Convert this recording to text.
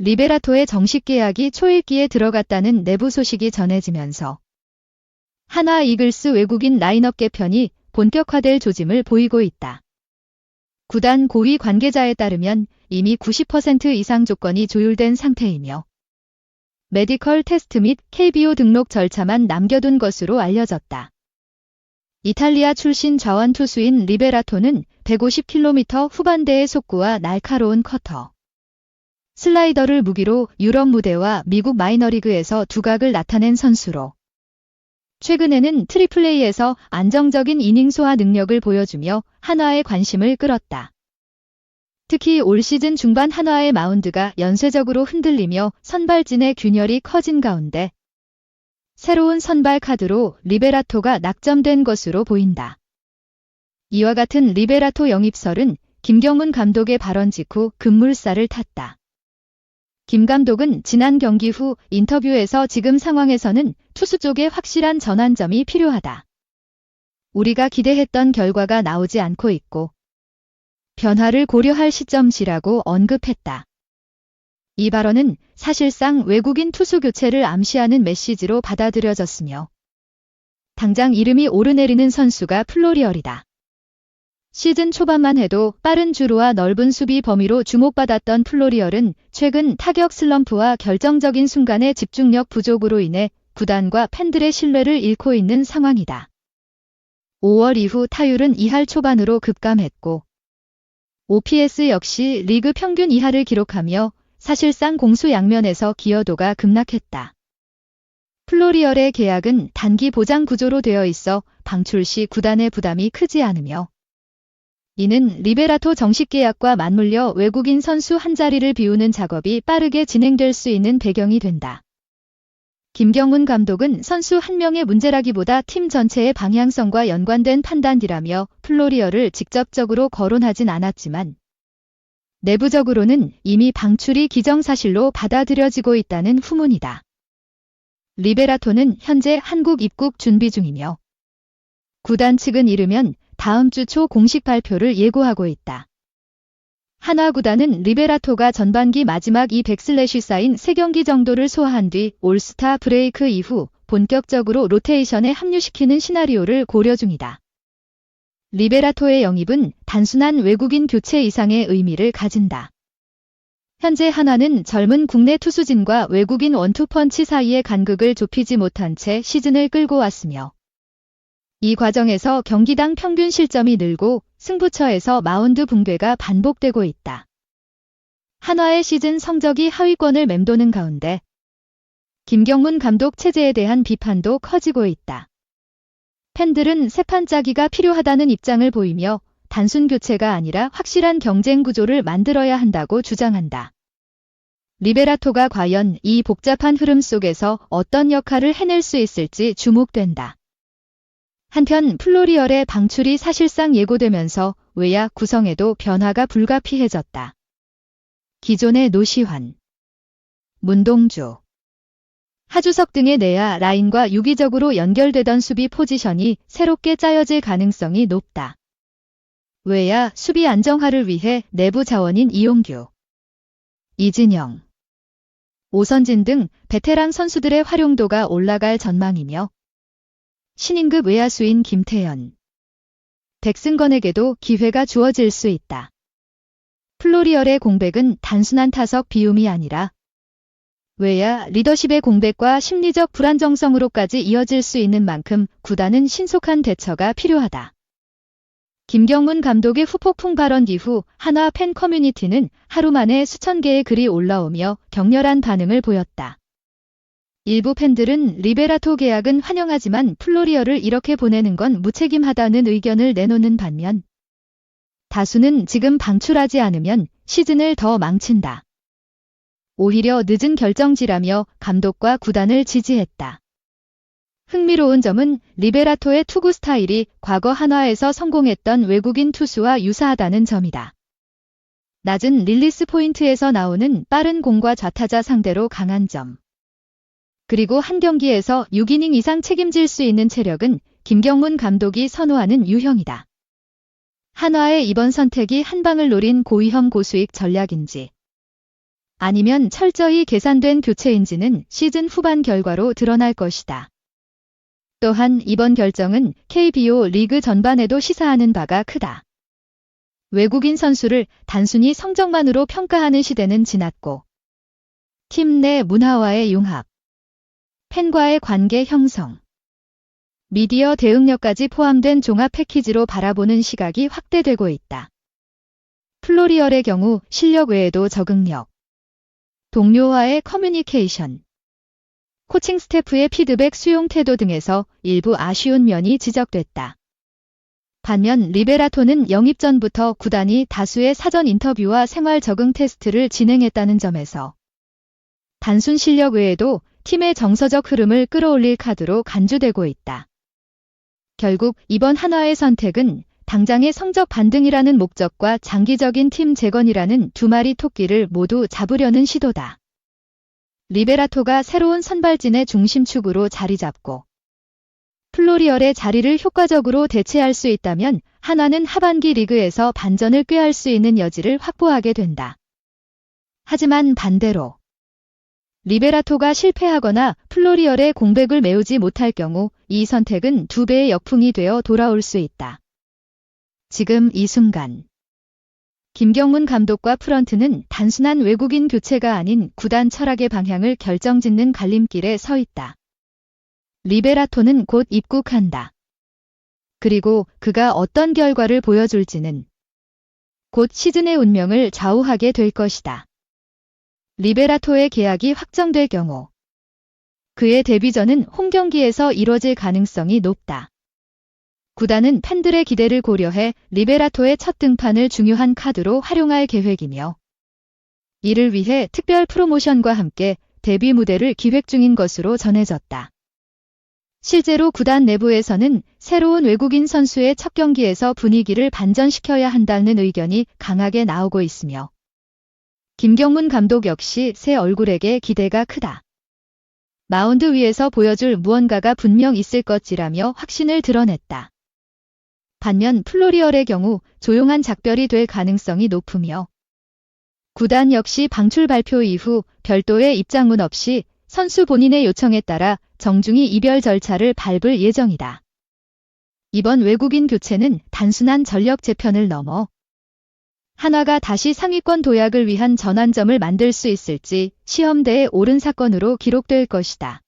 리베라토의 정식 계약이 초읽기에 들어갔다는 내부 소식이 전해지면서 한화 이글스 외국인 라인업 개편이 본격화될 조짐을 보이고 있다. 구단 고위 관계자에 따르면 이미 90% 이상 조건이 조율된 상태이며 메디컬 테스트 및 KBO 등록 절차만 남겨둔 것으로 알려졌다. 이탈리아 출신 좌완 투수인 리베라토는 150km 후반대의 속구와 날카로운 커터, 슬라이더를 무기로 유럽 무대와 미국 마이너리그에서 두각을 나타낸 선수로 최근에는 트리플레이에서 안정적인 이닝 소화 능력을 보여주며 한화의 관심을 끌었다. 특히 올 시즌 중반 한화의 마운드가 연쇄적으로 흔들리며 선발진의 균열이 커진 가운데 새로운 선발 카드로 리베라토가 낙점된 것으로 보인다. 이와 같은 리베라토 영입설은 김경문 감독의 발언 직후 급물살을 탔다. 김 감독은 지난 경기 후 인터뷰에서 지금 상황에서는 투수 쪽에 확실한 전환점이 필요하다. 우리가 기대했던 결과가 나오지 않고 있고 변화를 고려할 시점이라고 언급했다. 이 발언은 사실상 외국인 투수 교체를 암시하는 메시지로 받아들여졌으며 당장 이름이 오르내리는 선수가 플로리얼이다. 시즌 초반만 해도 빠른 주루와 넓은 수비 범위로 주목받았던 플로리얼은 최근 타격 슬럼프와 결정적인 순간의 집중력 부족으로 인해 구단과 팬들의 신뢰를 잃고 있는 상황이다. 5월 이후 타율은 2할 초반으로 급감했고 OPS 역시 리그 평균 이하를 기록하며 사실상 공수 양면에서 기여도가 급락했다. 플로리얼의 계약은 단기 보장 구조로 되어 있어 방출 시 구단의 부담이 크지 않으며 이는 리베라토 정식 계약과 맞물려 외국인 선수 한 자리를 비우는 작업이 빠르게 진행될 수 있는 배경이 된다. 김경문 감독은 선수 한 명의 문제라기보다 팀 전체의 방향성과 연관된 판단이라며 플로리얼을 직접적으로 거론하진 않았지만 내부적으로는 이미 방출이 기정사실로 받아들여지고 있다는 후문이다. 리베라토는 현재 한국 입국 준비 중이며 구단 측은 이르면 다음 주 초 공식 발표를 예고하고 있다. 한화 구단은 리베라토가 전반기 마지막 200슬래시 쌓인 3경기 정도를 소화한 뒤 올스타 브레이크 이후 본격적으로 로테이션에 합류시키는 시나리오를 고려 중이다. 리베라토의 영입은 단순한 외국인 교체 이상의 의미를 가진다. 현재 한화는 젊은 국내 투수진과 외국인 원투펀치 사이의 간극을 좁히지 못한 채 시즌을 끌고 왔으며 이 과정에서 경기당 평균 실점이 늘고 승부처에서 마운드 붕괴가 반복되고 있다. 한화의 시즌 성적이 하위권을 맴도는 가운데 김경문 감독 체제에 대한 비판도 커지고 있다. 팬들은 새 판짜기가 필요하다는 입장을 보이며 단순 교체가 아니라 확실한 경쟁 구조를 만들어야 한다고 주장한다. 리베라토가 과연 이 복잡한 흐름 속에서 어떤 역할을 해낼 수 있을지 주목된다. 한편 플로리얼의 방출이 사실상 예고되면서 외야 구성에도 변화가 불가피해졌다. 기존의 노시환, 문동주, 하주석 등의 내야 라인과 유기적으로 연결되던 수비 포지션이 새롭게 짜여질 가능성이 높다. 외야 수비 안정화를 위해 내부 자원인 이용규, 이진영, 오선진 등 베테랑 선수들의 활용도가 올라갈 전망이며 신인급 외야수인 김태현, 백승건에게도 기회가 주어질 수 있다. 플로리얼의 공백은 단순한 타석 비움이 아니라 외야 리더십의 공백과 심리적 불안정성으로까지 이어질 수 있는 만큼 구단은 신속한 대처가 필요하다. 김경문 감독의 후폭풍 발언 이후 한화 팬 커뮤니티는 하루 만에 수천 개의 글이 올라오며 격렬한 반응을 보였다. 일부 팬들은 리베라토 계약은 환영하지만 플로리얼을 이렇게 보내는 건 무책임하다는 의견을 내놓는 반면 다수는 지금 방출하지 않으면 시즌을 더 망친다. 오히려 늦은 결정지라며 감독과 구단을 지지했다. 흥미로운 점은 리베라토의 투구 스타일이 과거 한화에서 성공했던 외국인 투수와 유사하다는 점이다. 낮은 릴리스 포인트에서 나오는 빠른 공과 좌타자 상대로 강한 점. 그리고 한 경기에서 6이닝 이상 책임질 수 있는 체력은 김경문 감독이 선호하는 유형이다. 한화의 이번 선택이 한 방을 노린 고위험 고수익 전략인지 아니면 철저히 계산된 교체인지는 시즌 후반 결과로 드러날 것이다. 또한 이번 결정은 KBO 리그 전반에도 시사하는 바가 크다. 외국인 선수를 단순히 성적만으로 평가하는 시대는 지났고, 팀 내 문화와의 융합, 팬과의 관계 형성, 미디어 대응력까지 포함된 종합 패키지로 바라보는 시각이 확대되고 있다. 플로리얼의 경우 실력 외에도 적응력, 동료와의 커뮤니케이션, 코칭 스태프의 피드백 수용 태도 등에서 일부 아쉬운 면이 지적됐다. 반면 리베라토는 영입 전부터 구단이 다수의 사전 인터뷰와 생활 적응 테스트를 진행했다는 점에서 단순 실력 외에도 팀의 정서적 흐름을 끌어올릴 카드로 간주되고 있다. 결국 이번 한화의 선택은 당장의 성적 반등이라는 목적과 장기적인 팀 재건이라는 두 마리 토끼를 모두 잡으려는 시도다. 리베라토가 새로운 선발진의 중심축으로 자리 잡고 플로리얼의 자리를 효과적으로 대체할 수 있다면 한화는 하반기 리그에서 반전을 꾀할 수 있는 여지를 확보하게 된다. 하지만 반대로 리베라토가 실패하거나 플로리얼의 공백을 메우지 못할 경우 이 선택은 두 배의 역풍이 되어 돌아올 수 있다. 지금 이 순간 김경문 감독과 프런트는 단순한 외국인 교체가 아닌 구단 철학의 방향을 결정짓는 갈림길에 서 있다. 리베라토는 곧 입국한다. 그리고 그가 어떤 결과를 보여줄지는 곧 시즌의 운명을 좌우하게 될 것이다. 리베라토의 계약이 확정될 경우 그의 데뷔전은 홈경기에서 이뤄질 가능성이 높다. 구단은 팬들의 기대를 고려해 리베라토의 첫 등판을 중요한 카드로 활용할 계획이며 이를 위해 특별 프로모션과 함께 데뷔 무대를 기획 중인 것으로 전해졌다. 실제로 구단 내부에서는 새로운 외국인 선수의 첫 경기에서 분위기를 반전시켜야 한다는 의견이 강하게 나오고 있으며 김경문 감독 역시 새 얼굴에게 기대가 크다. 마운드 위에서 보여줄 무언가가 분명 있을 것이라며 확신을 드러냈다. 반면 플로리얼의 경우 조용한 작별이 될 가능성이 높으며 구단 역시 방출 발표 이후 별도의 입장문 없이 선수 본인의 요청에 따라 정중히 이별 절차를 밟을 예정이다. 이번 외국인 교체는 단순한 전력 재편을 넘어 한화가 다시 상위권 도약을 위한 전환점을 만들 수 있을지 시험대에 오른 사건으로 기록될 것이다.